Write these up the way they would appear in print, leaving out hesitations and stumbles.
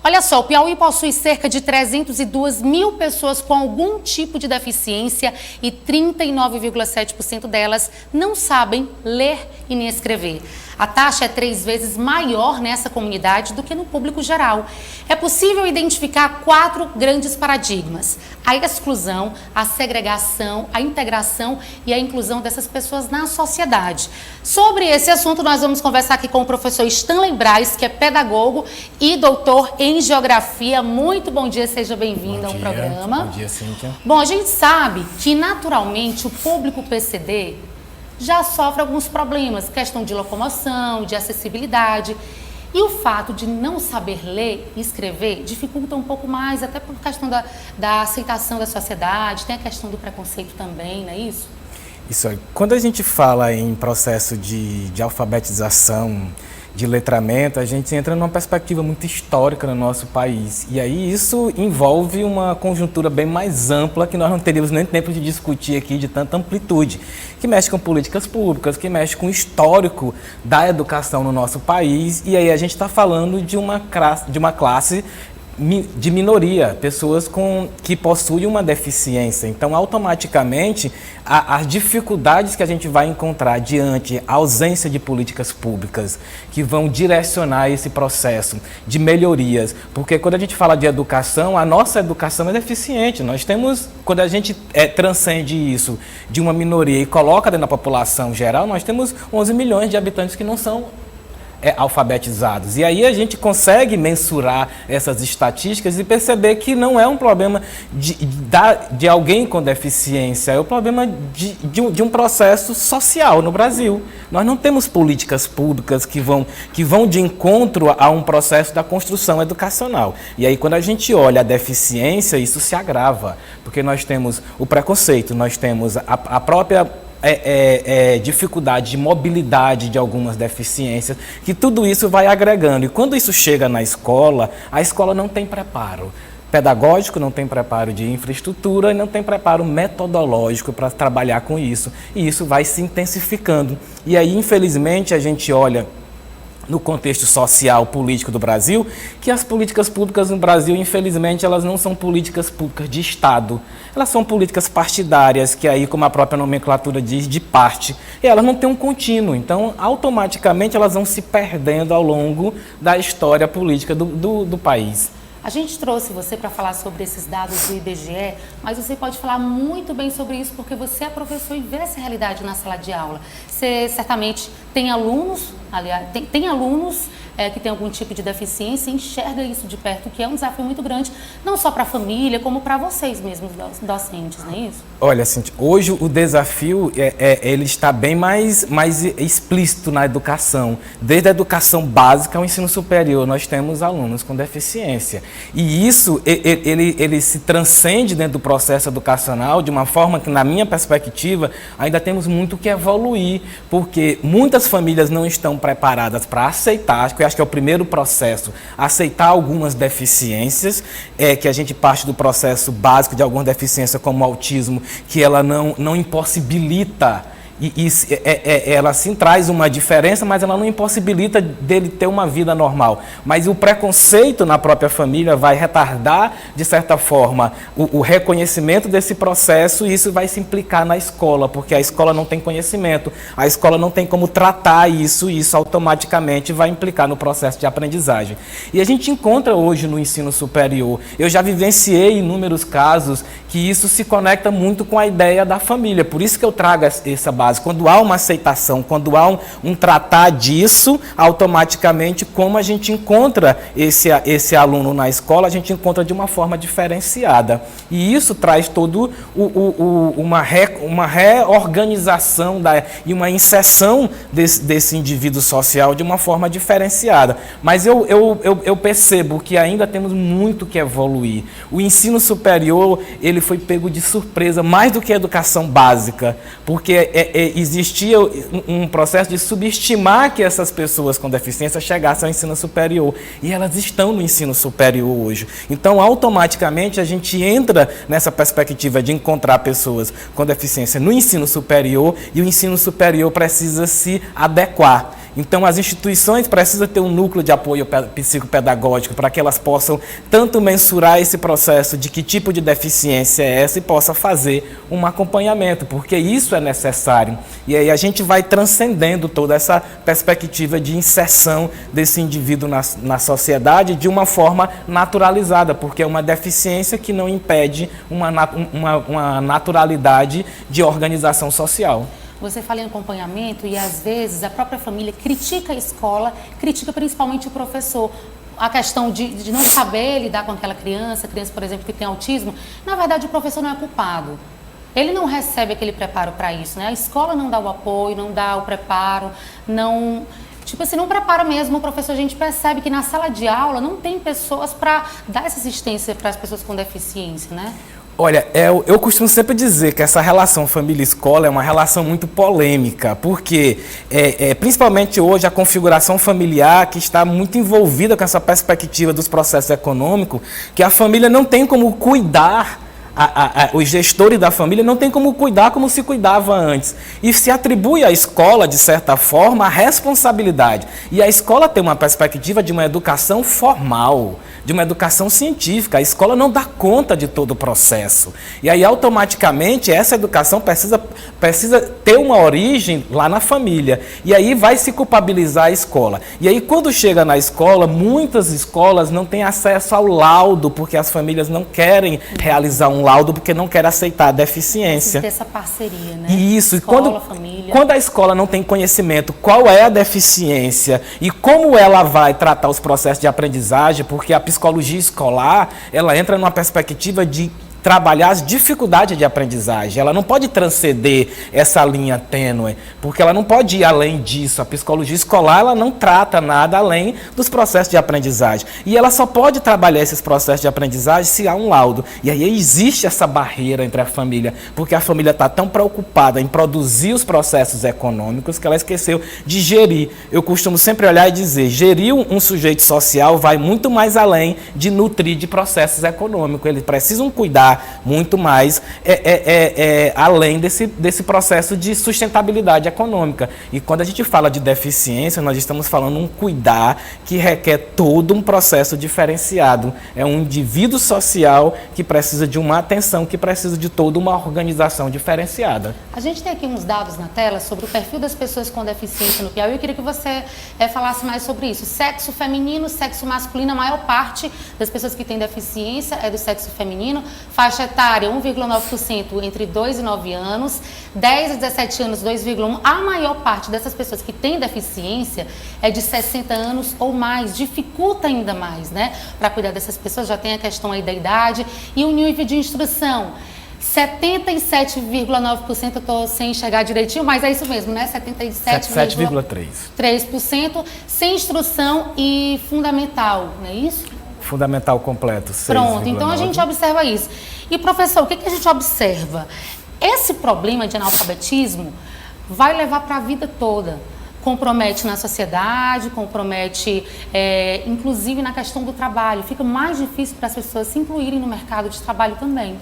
Olha só, o Piauí possui cerca de 302 mil pessoas com algum tipo de deficiência e 39,7% delas não sabem ler e nem escrever. A taxa é 3 vezes maior nessa comunidade do que no público geral. É possível identificar 4 grandes paradigmas: a exclusão, a segregação, a integração e a inclusão dessas pessoas na sociedade. Sobre esse assunto, nós vamos conversar aqui com o professor Stanley Braz, que é pedagogo e doutor em geografia. Muito bom dia, seja bem-vindo ao programa. Bom dia, Cíntia. Bom, a gente sabe que naturalmente o público PCD já sofre alguns problemas, questão de locomoção, de acessibilidade. E o fato de não saber ler e escrever dificulta um pouco mais, até por questão da aceitação da sociedade, tem a questão do preconceito também, não é isso? Isso aí. Quando a gente fala em processo de alfabetização, de letramento, a gente entra numa perspectiva muito histórica no nosso país. E aí isso envolve uma conjuntura bem mais ampla que nós não teríamos nem tempo de discutir aqui de tanta amplitude, que mexe com políticas públicas, que mexe com o histórico da educação no nosso país. E aí a gente está falando de uma classe de minoria, pessoas que possuem uma deficiência. Então, automaticamente, as dificuldades que a gente vai encontrar diante a ausência de políticas públicas que vão direcionar esse processo de melhorias, porque quando a gente fala de educação, a nossa educação é deficiente. Nós temos, quando a gente transcende isso de uma minoria e coloca dentro da população geral, nós temos 11 milhões de habitantes que não são alfabetizados. E aí a gente consegue mensurar essas estatísticas e perceber que não é um problema de alguém com deficiência, é o problema de um processo social no Brasil. Nós não temos políticas públicas que vão de encontro a um processo da construção educacional. E aí quando a gente olha a deficiência, isso se agrava, porque nós temos o preconceito, nós temos a própria dificuldade de mobilidade de algumas deficiências, que tudo isso vai agregando. E quando isso chega na escola, a escola não tem preparo pedagógico, não tem preparo de infraestrutura e não tem preparo metodológico para trabalhar com isso. E isso vai se intensificando. E aí, infelizmente, a gente olha no contexto social, político do Brasil, que as políticas públicas no Brasil, infelizmente, elas não são políticas públicas de Estado. Elas são políticas partidárias, que aí, como a própria nomenclatura diz, de parte. E elas não têm um contínuo. Então, automaticamente, elas vão se perdendo ao longo da história política do país. A gente trouxe você para falar sobre esses dados do IBGE, mas você pode falar muito bem sobre isso porque você é professor e vê essa realidade na sala de aula. Você certamente tem alunos, aliás, tem alunos que têm algum tipo de deficiência e enxerga isso de perto, que é um desafio muito grande, não só para a família, como para vocês mesmos, docentes, não é isso? Olha, Cíntia, hoje o desafio ele está bem mais explícito na educação. Desde a educação básica ao ensino superior, nós temos alunos com deficiência. E isso, ele se transcende dentro do processo educacional de uma forma que, na minha perspectiva, ainda temos muito que evoluir, porque muitas famílias não estão preparadas para aceitar, acho que é o primeiro processo, aceitar algumas deficiências, que a gente parte do processo básico de alguma deficiência como o autismo, que ela não impossibilita, ela sim traz uma diferença, mas ela não impossibilita dele ter uma vida normal. Mas o preconceito na própria família vai retardar, de certa forma, o reconhecimento desse processo, e isso vai se implicar na escola, porque a escola não tem conhecimento, a escola não tem como tratar isso, e isso automaticamente vai implicar no processo de aprendizagem. E a gente encontra hoje no ensino superior, eu já vivenciei inúmeros casos que isso se conecta muito com a ideia da família, por isso que eu trago essa base. Quando há uma aceitação, quando há um tratar disso, automaticamente, como a gente encontra esse aluno na escola, a gente encontra de uma forma diferenciada. E isso traz todo uma reorganização e uma inserção desse indivíduo social de uma forma diferenciada. Mas eu percebo que ainda temos muito que evoluir. O ensino superior, ele foi pego de surpresa, mais do que a educação básica, porque existia um processo de subestimar que essas pessoas com deficiência chegassem ao ensino superior. E elas estão no ensino superior hoje. Então, automaticamente, a gente entra nessa perspectiva de encontrar pessoas com deficiência no ensino superior, e o ensino superior precisa se adequar. Então, as instituições precisam ter um núcleo de apoio psicopedagógico para que elas possam tanto mensurar esse processo de que tipo de deficiência é essa e possa fazer um acompanhamento, porque isso é necessário. E aí a gente vai transcendendo toda essa perspectiva de inserção desse indivíduo na sociedade de uma forma naturalizada, porque é uma deficiência que não impede uma naturalidade de organização social. Você fala em acompanhamento e, às vezes, a própria família critica a escola, critica principalmente o professor. A questão de não saber lidar com aquela criança, por exemplo, que tem autismo. Na verdade, o professor não é culpado. Ele não recebe aquele preparo para isso, né? A escola não dá o apoio, não dá o preparo, não... Tipo assim, não prepara mesmo o professor. A gente percebe que na sala de aula não tem pessoas para dar essa assistência para as pessoas com deficiência, né? Olha, eu costumo sempre dizer que essa relação família-escola é uma relação muito polêmica, porque principalmente hoje a configuração familiar que está muito envolvida com essa perspectiva dos processos econômicos, que a família não tem como cuidar, os gestores da família não tem como cuidar como se cuidava antes. E se atribui à escola, de certa forma, a responsabilidade. E a escola tem uma perspectiva de uma educação formal, de uma educação científica. A escola não dá conta de todo o processo. E aí, automaticamente, essa educação precisa ter uma origem lá na família. E aí vai se culpabilizar a escola. E aí, quando chega na escola, muitas escolas não têm acesso ao laudo, porque as famílias não querem realizar um laudo, porque não querem aceitar a deficiência. Ter essa parceria, né? Isso. Escola, família. Quando a escola não tem conhecimento qual é a deficiência e como ela vai tratar os processos de aprendizagem, porque a psicologia escolar, ela entra numa perspectiva de trabalhar as dificuldades de aprendizagem. Ela não pode transcender essa linha tênue, porque ela não pode ir além disso. A psicologia escolar, ela não trata nada além dos processos de aprendizagem. E ela só pode trabalhar esses processos de aprendizagem se há um laudo. E aí existe essa barreira entre a família, porque a família está tão preocupada em produzir os processos econômicos que ela esqueceu de gerir. Eu costumo sempre olhar e dizer, gerir um sujeito social vai muito mais além de nutrir de processos econômicos. Eles precisam cuidar muito mais além desse processo de sustentabilidade econômica. E quando a gente fala de deficiência, nós estamos falando um cuidar que requer todo um processo diferenciado. É um indivíduo social que precisa de uma atenção, que precisa de toda uma organização diferenciada. A gente tem aqui uns dados na tela sobre o perfil das pessoas com deficiência no Piauí. Eu queria que você falasse mais sobre isso. Sexo feminino, sexo masculino, a maior parte das pessoas que têm deficiência é do sexo feminino. Faixa etária, 1,9% entre 2 e 9 anos, 10 a 17 anos, 2,1%. A maior parte dessas pessoas que têm deficiência é de 60 anos ou mais, dificulta ainda mais, né? Para cuidar dessas pessoas, já tem a questão aí da idade e o nível de instrução. 77,9%, eu estou sem enxergar direitinho, mas é isso mesmo, né? 77,3% sem instrução e fundamental, não é isso? Fundamental completo. 6, pronto, então a gente observa isso. E, professor, o que a gente observa? Esse problema de analfabetismo vai levar para a vida toda. Compromete na sociedade, compromete, inclusive, na questão do trabalho. Fica mais difícil para as pessoas se incluírem no mercado de trabalho também.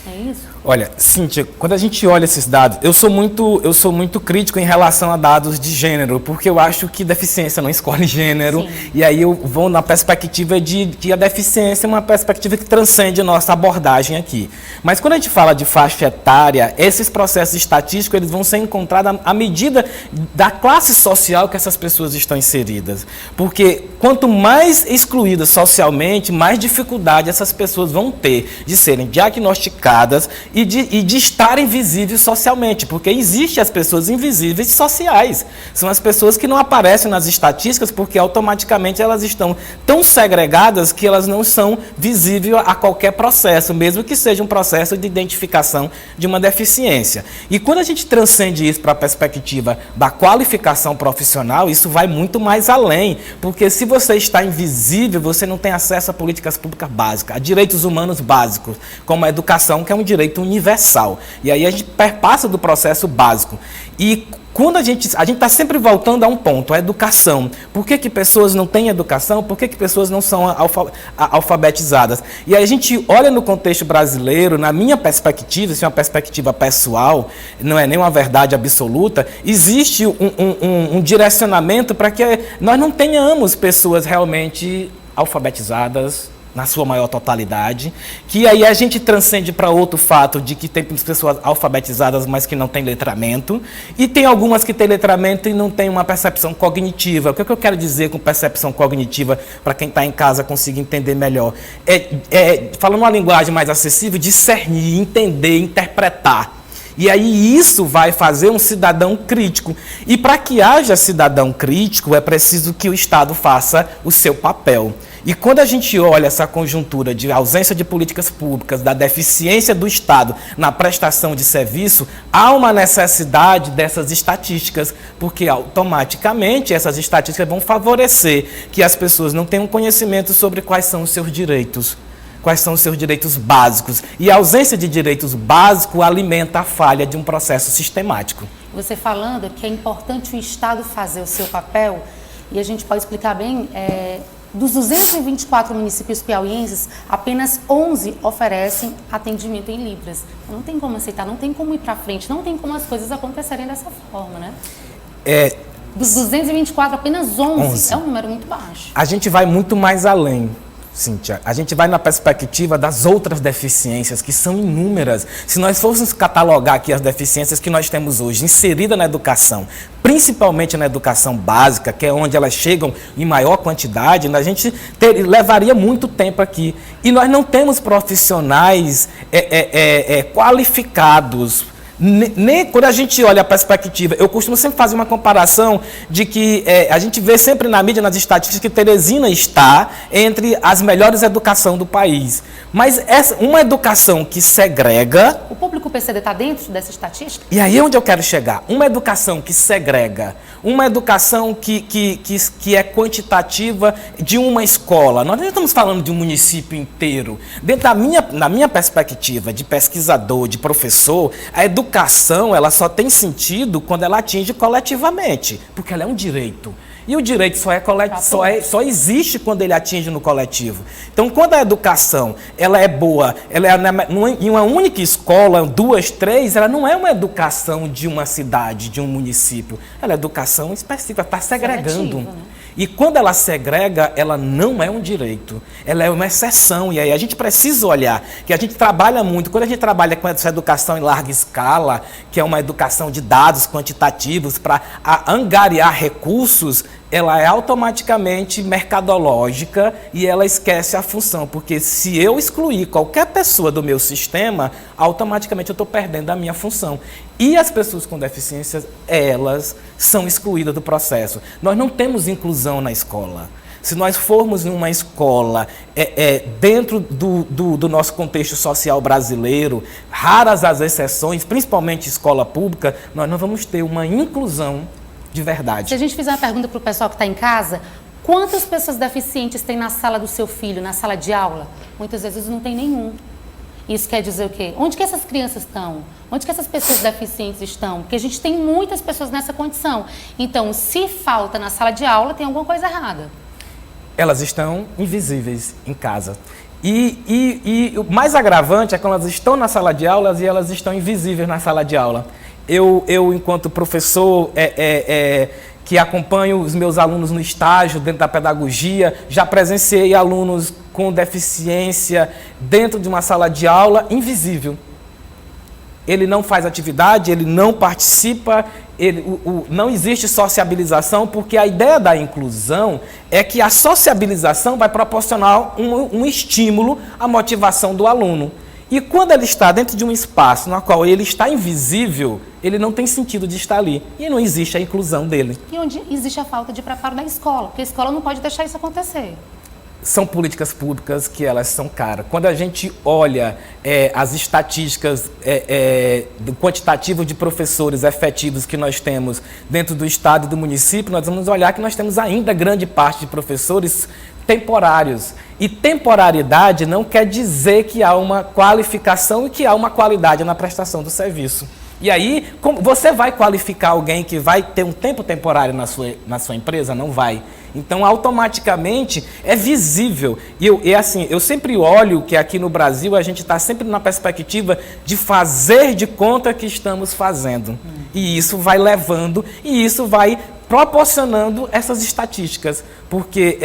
É isso? Olha, Cíntia, quando a gente olha esses dados, eu sou muito crítico em relação a dados de gênero, porque eu acho que deficiência não escolhe gênero. Sim. E aí eu vou na perspectiva de que a deficiência é uma perspectiva que transcende a nossa abordagem aqui. Mas quando a gente fala de faixa etária, esses processos estatísticos eles vão ser encontrados à medida da classe social que essas pessoas estão inseridas. Porque quanto mais excluídas socialmente, mais dificuldade essas pessoas vão ter de serem diagnosticadas e de estarem visíveis socialmente, porque existem as pessoas invisíveis sociais. São as pessoas que não aparecem nas estatísticas porque automaticamente elas estão tão segregadas que elas não são visíveis a qualquer processo, mesmo que seja um processo de identificação de uma deficiência. E quando a gente transcende isso para a perspectiva da qualificação profissional, isso vai muito mais além, porque se você está invisível, você não tem acesso a políticas públicas básicas, a direitos humanos básicos, como a educação, que é um direito universal. E aí a gente perpassa do processo básico. E Quando a gente está sempre voltando a um ponto, a educação. Por que pessoas não têm educação? Por que pessoas não são alfabetizadas? E aí a gente olha no contexto brasileiro, na minha perspectiva, isso é uma perspectiva pessoal, não é nem uma verdade absoluta, existe um direcionamento para que nós não tenhamos pessoas realmente alfabetizadas, na sua maior totalidade, que aí a gente transcende para outro fato de que tem pessoas alfabetizadas, mas que não têm letramento, e tem algumas que têm letramento e não têm uma percepção cognitiva. O que eu quero dizer com percepção cognitiva, para quem está em casa conseguir entender melhor? Falando uma linguagem mais acessível, discernir, entender, interpretar. E aí isso vai fazer um cidadão crítico. E para que haja cidadão crítico, é preciso que o Estado faça o seu papel. E quando a gente olha essa conjuntura de ausência de políticas públicas, da deficiência do Estado na prestação de serviço, há uma necessidade dessas estatísticas, porque automaticamente essas estatísticas vão favorecer que as pessoas não tenham conhecimento sobre quais são os seus direitos. Quais são os seus direitos básicos. E a ausência de direitos básicos alimenta a falha de um processo sistemático. Você falando que é importante o Estado fazer o seu papel, e a gente pode explicar bem, dos 224 municípios piauienses, apenas 11 oferecem atendimento em Libras. Não tem como aceitar, não tem como ir para frente, não tem como as coisas acontecerem dessa forma, né? Dos 224, apenas 11. É um número muito baixo. A gente vai muito mais além, Cíntia. A gente vai na perspectiva das outras deficiências, que são inúmeras. Se nós fôssemos catalogar aqui as deficiências que nós temos hoje, inseridas na educação, principalmente na educação básica, que é onde elas chegam em maior quantidade, a gente levaria muito tempo aqui. E nós não temos profissionais qualificados. Nem quando a gente olha a perspectiva, eu costumo sempre fazer uma comparação de que a gente vê sempre na mídia, nas estatísticas, que Teresina está entre as melhores educações do país. Mas uma educação que segrega... O público PCD está dentro dessa estatística? E aí é onde eu quero chegar. Uma educação que segrega, uma educação que é quantitativa de uma escola. Nós não estamos falando de um município inteiro. Dentro na minha perspectiva de pesquisador, de professor, a educação ela só tem sentido quando ela atinge coletivamente, porque ela é um direito. E o direito só existe quando ele atinge no coletivo. Então, quando a educação ela é boa, ela é em uma única escola, 2, 3, ela não é uma educação de uma cidade, de um município. Ela é educação específica, está segregando. Né? E quando ela segrega, ela não é um direito, ela é uma exceção. E aí a gente precisa olhar, que a gente trabalha muito, quando a gente trabalha com essa educação em larga escala, que é uma educação de dados quantitativos para angariar recursos, ela é automaticamente mercadológica e ela esquece a função, porque se eu excluir qualquer pessoa do meu sistema, automaticamente eu estou perdendo a minha função. E as pessoas com deficiências, elas são excluídas do processo. Nós não temos inclusão na escola. Se nós formos em uma escola dentro do nosso contexto social brasileiro, raras as exceções, principalmente escola pública, nós não vamos ter uma inclusão de verdade. Se a gente fizer uma pergunta para o pessoal que está em casa, quantas pessoas deficientes tem na sala do seu filho, na sala de aula? Muitas vezes não tem nenhum. Isso quer dizer o quê? Onde que essas crianças estão? Onde que essas pessoas deficientes estão? Porque a gente tem muitas pessoas nessa condição. Então, se falta na sala de aula, tem alguma coisa errada. Elas estão invisíveis em casa. E o mais agravante é quando elas estão na sala de aula e elas estão invisíveis na sala de aula. Eu enquanto professor que acompanho os meus alunos no estágio, dentro da pedagogia, já presenciei alunos com deficiência dentro de uma sala de aula invisível. Ele não faz atividade, ele não participa, não existe sociabilização, porque a ideia da inclusão é que a sociabilização vai proporcionar um estímulo à motivação do aluno. E quando ele está dentro de um espaço no qual ele está invisível, ele não tem sentido de estar ali. E não existe a inclusão dele. E onde existe a falta de preparo da escola, porque a escola não pode deixar isso acontecer. São políticas públicas que elas são caras. Quando a gente olha as estatísticas do quantitativo de professores efetivos que nós temos dentro do estado e do município, nós vamos olhar que nós temos ainda grande parte de professores temporários. E temporariedade não quer dizer que há uma qualificação e que há uma qualidade na prestação do serviço. E aí, como você vai qualificar alguém que vai ter um tempo temporário na sua empresa? Não vai. Então, automaticamente, é visível. E assim, eu sempre olho que aqui no Brasil a gente está sempre na perspectiva de fazer de conta que estamos fazendo. E isso vai levando, e isso vai proporcionando essas estatísticas. Porque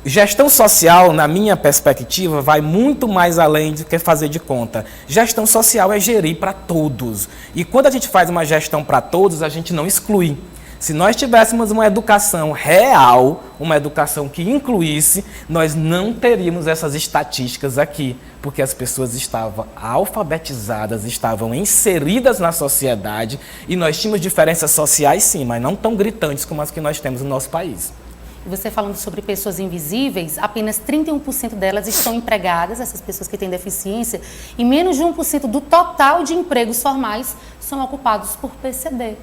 gestão social, na minha perspectiva, vai muito mais além do que fazer de conta. Gestão social é gerir para todos. E quando a gente faz uma gestão para todos, a gente não exclui. Se nós tivéssemos uma educação real, uma educação que incluísse, nós não teríamos essas estatísticas aqui, porque as pessoas estavam alfabetizadas, estavam inseridas na sociedade e nós tínhamos diferenças sociais sim, mas não tão gritantes como as que nós temos no nosso país. Você falando sobre pessoas invisíveis, apenas 31% delas estão empregadas, essas pessoas que têm deficiência, e menos de 1% do total de empregos formais são ocupados por PCD.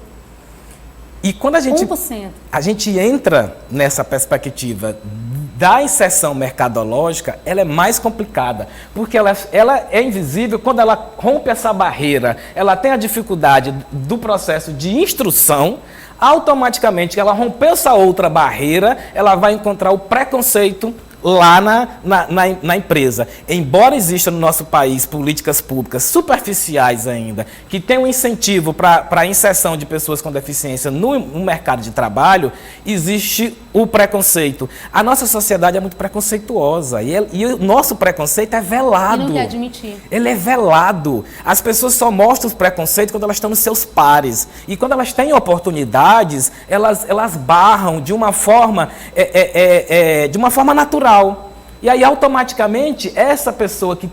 E quando a gente entra nessa perspectiva da inserção mercadológica, ela é mais complicada, porque ela é invisível quando ela rompe essa barreira, ela tem a dificuldade do processo de instrução, automaticamente ela rompeu essa outra barreira, ela vai encontrar o preconceito lá na empresa. Embora exista no nosso país políticas públicas superficiais ainda, que tem um incentivo para a inserção de pessoas com deficiência no mercado de trabalho, existe o preconceito. A nossa sociedade é muito preconceituosa e o nosso preconceito é velado. E não quer admitir. Ele é velado. As pessoas só mostram os preconceitos quando elas estão nos seus pares. E quando elas têm oportunidades, elas barram de uma forma natural. E aí, automaticamente, essa pessoa que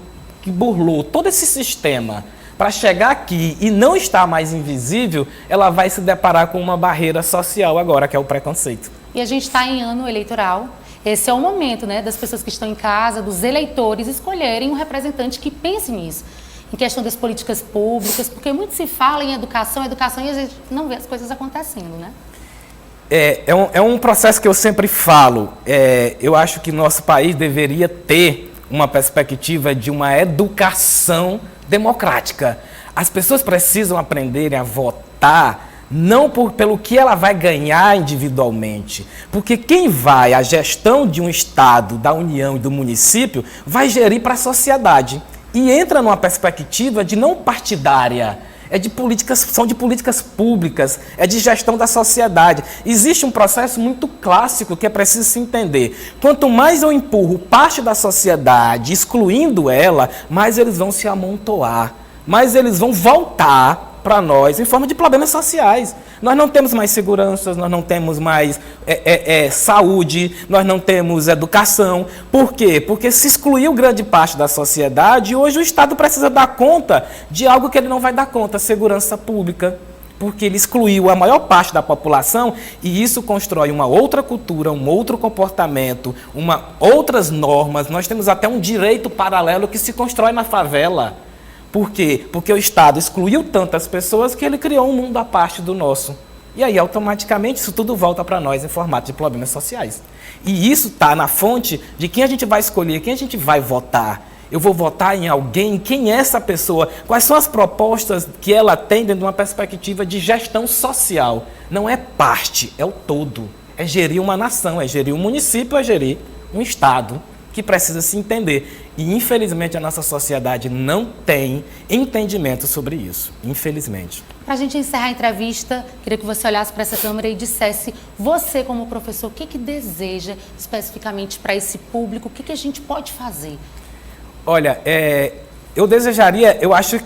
burlou todo esse sistema para chegar aqui e não estar mais invisível, ela vai se deparar com uma barreira social agora, que é o preconceito. E a gente está em ano eleitoral. Esse é o momento, né, das pessoas que estão em casa, dos eleitores, escolherem um representante que pense nisso, em questão das políticas públicas, porque muito se fala em educação e a gente não vê as coisas acontecendo, né? É um processo que eu sempre falo. Eu acho que nosso país deveria ter uma perspectiva de uma educação democrática. As pessoas precisam aprenderem a votar não pelo que ela vai ganhar individualmente, porque quem vai, a gestão de um estado, da União e do município, vai gerir para a sociedade. E entra numa perspectiva de não partidária, são de políticas públicas, é de gestão da sociedade. Existe um processo muito clássico que é preciso se entender. Quanto mais eu empurro parte da sociedade, excluindo ela, mais eles vão se amontoar, mais eles vão voltar para nós em forma de problemas sociais. Nós não temos mais segurança, nós não temos mais saúde, nós não temos educação. Por quê? Porque se excluiu grande parte da sociedade e hoje o Estado precisa dar conta de algo que ele não vai dar conta, segurança pública. Porque ele excluiu a maior parte da população e isso constrói uma outra cultura, um outro comportamento, outras normas. Nós temos até um direito paralelo que se constrói na favela. Por quê? Porque o Estado excluiu tantas pessoas que ele criou um mundo à parte do nosso. E aí, automaticamente, isso tudo volta para nós em formato de problemas sociais. E isso está na fonte de quem a gente vai escolher, quem a gente vai votar. Eu vou votar em alguém, quem é essa pessoa? Quais são as propostas que ela tem dentro de uma perspectiva de gestão social? Não é parte, é o todo. É gerir uma nação, é gerir um município, é gerir um Estado que precisa se entender. E, infelizmente, a nossa sociedade não tem entendimento sobre isso. Infelizmente. Para a gente encerrar a entrevista, queria que você olhasse para essa câmera e dissesse, você como professor, o que deseja especificamente para esse público? O que a gente pode fazer? Olha, eu desejaria, eu acho,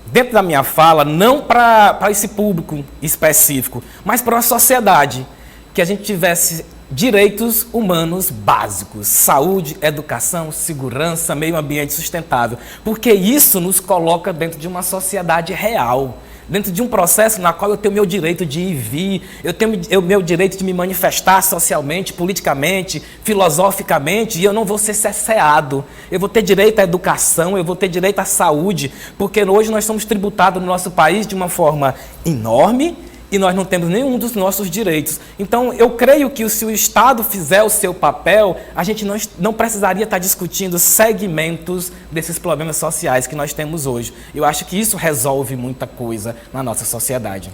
dentro da minha fala, não para esse público específico, mas para a sociedade, que a gente tivesse direitos humanos básicos, saúde, educação, segurança, meio ambiente sustentável, porque isso nos coloca dentro de uma sociedade real, dentro de um processo na qual eu tenho meu direito de ir e vir, eu tenho o meu direito de me manifestar socialmente, politicamente, filosoficamente, e eu não vou ser cerceado. Eu vou ter direito à educação, eu vou ter direito à saúde, porque hoje nós somos tributados no nosso país de uma forma enorme e nós não temos nenhum dos nossos direitos. Então, eu creio que se o Estado fizer o seu papel, a gente não precisaria estar discutindo segmentos desses problemas sociais que nós temos hoje. Eu acho que isso resolve muita coisa na nossa sociedade.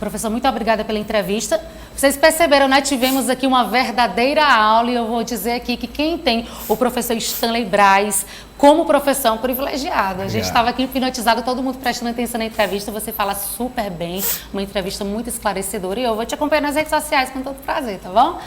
Professor, muito obrigada pela entrevista. Vocês perceberam, né? Tivemos aqui uma verdadeira aula e eu vou dizer aqui que quem tem o professor Stanley Braz como professor privilegiado. A gente estava aqui hipnotizado, todo mundo prestando atenção na entrevista. Você fala super bem, uma entrevista muito esclarecedora e eu vou te acompanhar nas redes sociais com todo prazer, tá bom?